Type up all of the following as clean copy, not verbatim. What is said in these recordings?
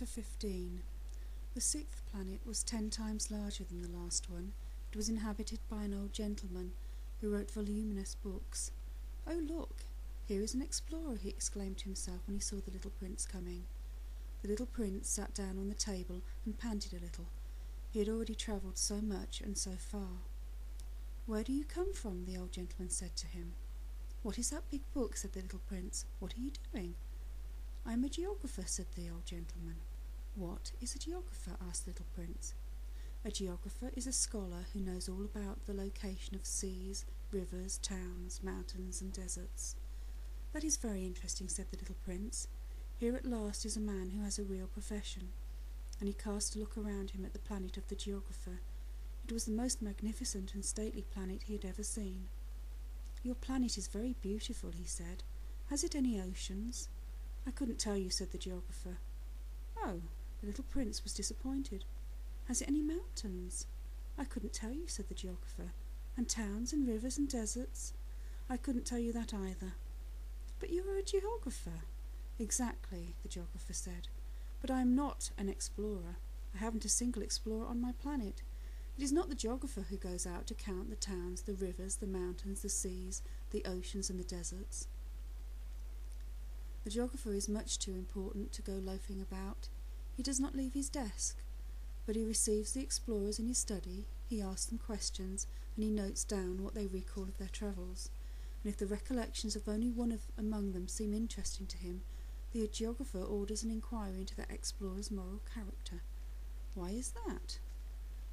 Chapter 15. The sixth planet was 10 times larger than the last one. It was inhabited by an old gentleman who wrote voluminous books. "Oh, look! Here is an explorer," he exclaimed to himself when he saw the little prince coming. The little prince sat down on the table and panted a little. He had already travelled so much and so far. "Where do you come from?" the old gentleman said to him. "What is that big book?" said the little prince. "What are you doing?" "I am a geographer," said the old gentleman. "What is a geographer?" asked the little prince. "A geographer is a scholar who knows all about the location of seas, rivers, towns, mountains, and deserts." "That is very interesting," said the little prince. "Here at last is a man who has a real profession." And he cast a look around him at the planet of the geographer. It was the most magnificent and stately planet he had ever seen. "Your planet is very beautiful," he said. "Has it any oceans?" "I couldn't tell you," said the geographer. "Oh!" The little prince was disappointed. "Has it any mountains?" "I couldn't tell you," said the geographer. "And towns and rivers and deserts?" "I couldn't tell you that either." "But you are a geographer." "Exactly," the geographer said. "But I am not an explorer. I haven't a single explorer on my planet. It is not the geographer who goes out to count the towns, the rivers, the mountains, the seas, the oceans, and the deserts. The geographer is much too important to go loafing about. He does not leave his desk, but he receives the explorers in his study, he asks them questions, and he notes down what they recall of their travels. And if the recollections of only one among them seem interesting to him, the geographer orders an inquiry into that explorer's moral character. Why is that?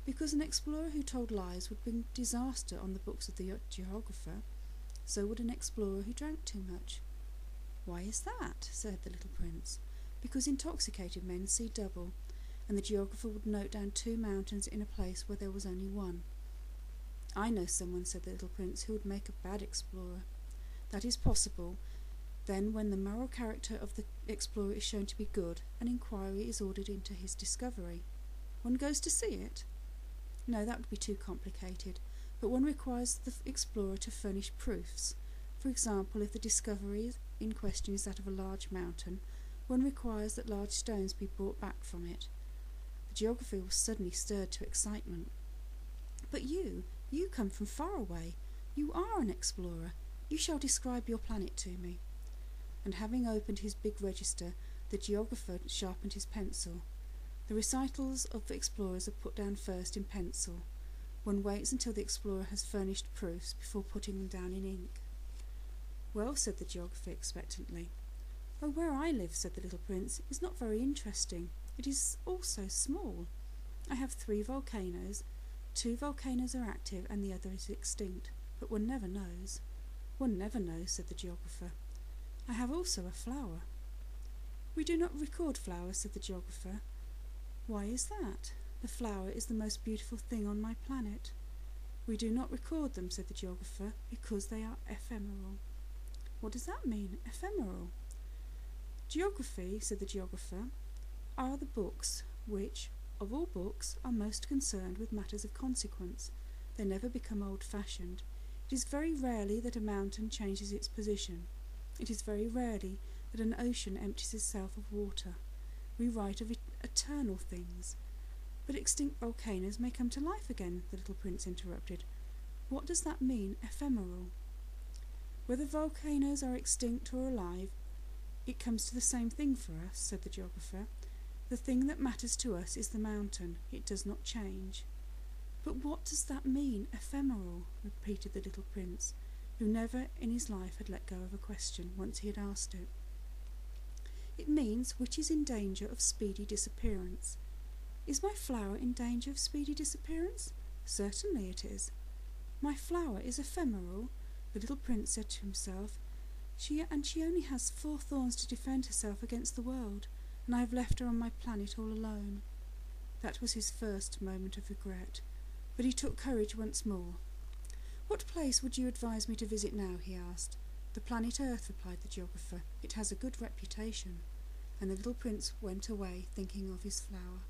Because an explorer who told lies would bring disaster on the books of the geographer. So would an explorer who drank too much. "Why is that?" said the little prince. "Because intoxicated men see double, and the geographer would note down 2 mountains in a place where there was only one." "I know someone," said the little prince, "who would make a bad explorer." "That is possible. Then, when the moral character of the explorer is shown to be good, an inquiry is ordered into his discovery." "One goes to see it?" "No, that would be too complicated, but one requires the explorer to furnish proofs. For example, if the discovery in question is that of a large mountain, one requires that large stones be brought back from it." The geographer was suddenly stirred to excitement. "But you come from far away. You are an explorer. You shall describe your planet to me." And having opened his big register, the geographer sharpened his pencil. The recitals of explorers are put down first in pencil. One waits until the explorer has furnished proofs before putting them down in ink. "Well," said the geographer expectantly. "Oh, where I live," said the little prince, "is not very interesting. It is all so small. I have 3 volcanoes. 2 volcanoes are active and the other is extinct, but one never knows." "One never knows," said the geographer. "I have also a flower." "We do not record flowers," said the geographer. "Why is that? The flower is the most beautiful thing on my planet." "We do not record them," said the geographer, "because they are ephemeral." "What does that mean, ephemeral?" "Geography," said the geographer, "are the books which, of all books, are most concerned with matters of consequence. They never become old-fashioned. It is very rarely that a mountain changes its position. It is very rarely that an ocean empties itself of water. We write of eternal things." "But extinct volcanoes may come to life again," the little prince interrupted. "What does that mean, ephemeral?" "Whether volcanoes are extinct or alive, it comes to the same thing for us," said the geographer. "The thing that matters to us is the mountain. It does not change." "But what does that mean, ephemeral?" repeated the little prince, who never in his life had let go of a question once he had asked it. "It means which is in danger of speedy disappearance." "Is my flower in danger of speedy disappearance?" "Certainly it is." "My flower is ephemeral?" the little prince said to himself. She only has 4 thorns to defend herself against the world, and I have left her on my planet all alone." That was his first moment of regret, but he took courage once more. "What place would you advise me to visit now?" he asked. "The planet Earth," replied the geographer. "It has a good reputation." And the little prince went away thinking of his flower.